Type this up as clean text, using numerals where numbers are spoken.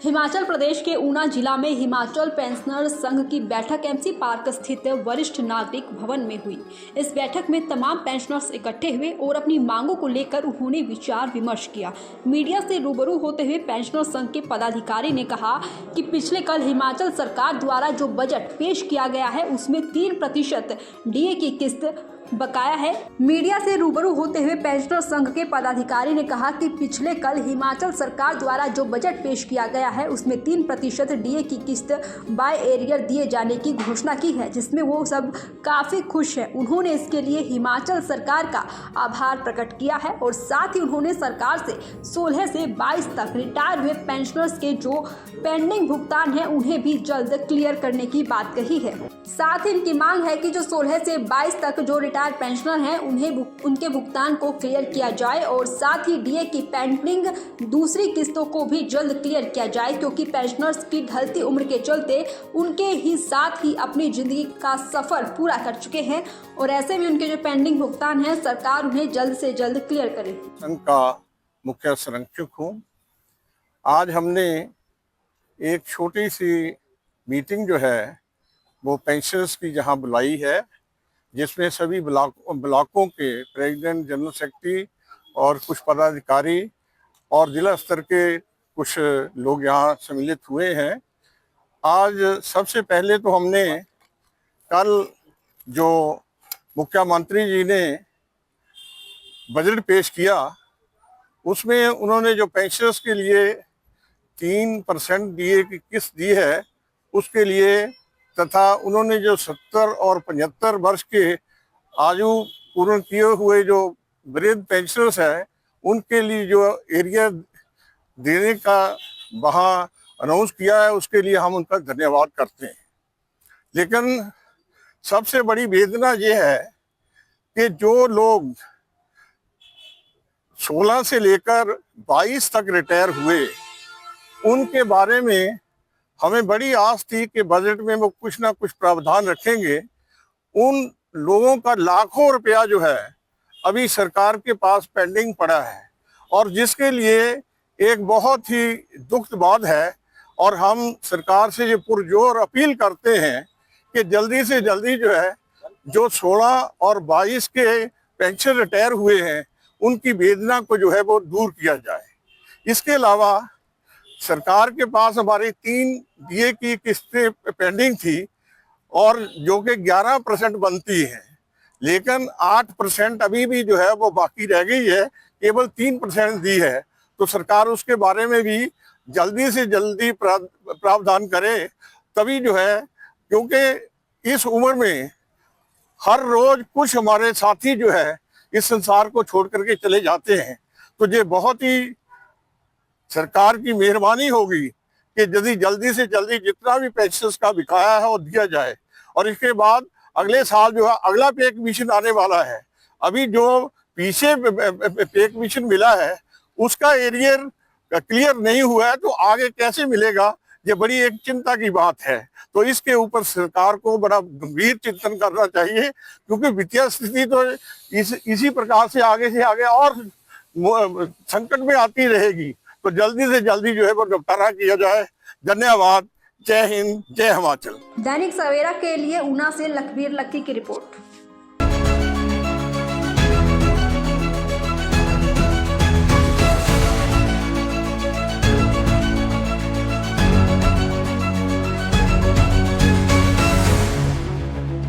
हिमाचल प्रदेश के ऊना जिला में हिमाचल पेंशनर संघ की बैठक एमसी पार्क स्थित वरिष्ठ नागरिक भवन में हुई। इस बैठक में तमाम पेंशनर्स इकट्ठे हुए और अपनी मांगों को लेकर उन्होंने विचार विमर्श किया। मीडिया से रूबरू होते हुए पेंशनर संघ के पदाधिकारी ने कहा कि पिछले कल हिमाचल सरकार द्वारा जो बजट पेश किया गया है उसमें 3% डीए की किस्त बकाया है। मीडिया से रूबरू होते हुए पेंशनर संघ के पदाधिकारी ने कहा कि पिछले कल हिमाचल सरकार द्वारा जो बजट पेश किया गया है उसमें 3% डीए की किस्त बाय एरियर दिए जाने की घोषणा की है, जिसमें वो सब काफ़ी खुश हैं। उन्होंने इसके लिए हिमाचल सरकार का आभार प्रकट किया है और साथ ही उन्होंने सरकार से 16 से 22 तक रिटायर हुए पेंशनर्स के जो पेंडिंग भुगतान है उन्हें भी जल्द क्लियर करने की बात कही है। साथ ही इनकी मांग है कि जो 16 से 22 तक जो रिटायर्ड पेंशनर हैं उनके भुगतान को क्लियर किया जाए और साथ ही डीए की पेंडिंग दूसरी किस्तों को भी जल्द क्लियर किया जाए, क्योंकि पेंशनर्स की ढलती उम्र के चलते उनके ही साथ ही अपनी जिंदगी का सफर पूरा कर चुके हैं और ऐसे में उनके जो पेंडिंग भुगतान है सरकार उन्हें जल्द से जल्द क्लियर करे। संघ का मुख्य संरक्षक हूँ। आज हमने एक छोटी सी मीटिंग जो है वो पेंशनर्स की जहां बुलाई है, जिसमें सभी ब्लॉकों के प्रेसिडेंट, जनरल सेक्रेटरी और कुछ पदाधिकारी और जिला स्तर के कुछ लोग यहां सम्मिलित हुए हैं। आज सबसे पहले तो हमने कल जो मुख्यमंत्री जी ने बजट पेश किया उसमें उन्होंने जो पेंशनर्स के लिए 3% डीए की किस्त दी है उसके लिए, तथा उन्होंने जो 70 और 75 वर्ष के आयु पूर्ण किए हुए जो वृद्ध पेंशनर्स हैं उनके लिए जो एरिया देने का वहाँ अनाउंस किया है उसके लिए हम उनका धन्यवाद करते हैं। लेकिन सबसे बड़ी वेदना ये है कि जो लोग 16 से लेकर 22 तक रिटायर हुए उनके बारे में हमें बड़ी आस थी कि बजट में वो कुछ ना कुछ प्रावधान रखेंगे। उन लोगों का लाखों रुपया जो है अभी सरकार के पास पेंडिंग पड़ा है और जिसके लिए एक बहुत ही दुखद बात है, और हम सरकार से ये पुरजोर अपील करते हैं कि जल्दी से जल्दी जो है जो 16 और 22 के पेंशन रिटायर हुए हैं उनकी वेदना को जो है वो दूर किया जाए। इसके अलावा सरकार के पास हमारी 3 डीए की किस्तें पेंडिंग थी और जो कि 11% बनती है, लेकिन 8% अभी भी जो है वो बाकी रह गई है, केवल 3% दी है। तो सरकार उसके बारे में भी जल्दी से जल्दी प्रावधान करे, तभी जो है, क्योंकि इस उम्र में हर रोज कुछ हमारे साथी जो है इस संसार को छोड़ करके चले जाते हैं। तो ये बहुत ही सरकार की मेहरबानी होगी कि यदि जल्दी से जल्दी जितना भी पेंशनर्स का बकाया है वो दिया जाए। और इसके बाद अगले साल जो है अगला पे कमीशन आने वाला है। अभी जो पीछे पे कमीशन मिला है उसका एरियर क्लियर नहीं हुआ है, तो आगे कैसे मिलेगा, ये बड़ी एक चिंता की बात है। तो इसके ऊपर सरकार को बड़ा गंभीर चिंतन करना चाहिए, क्योंकि वित्तीय स्थिति तो इसी प्रकार से आगे और संकट में आती रहेगी। तो जल्दी से जल्दी जो है वो निपटारा किया जाए। धन्यवाद। जय हिंद, जय हिमाचल। दैनिक सवेरा के लिए ऊना से लखबीर लक्की की रिपोर्ट।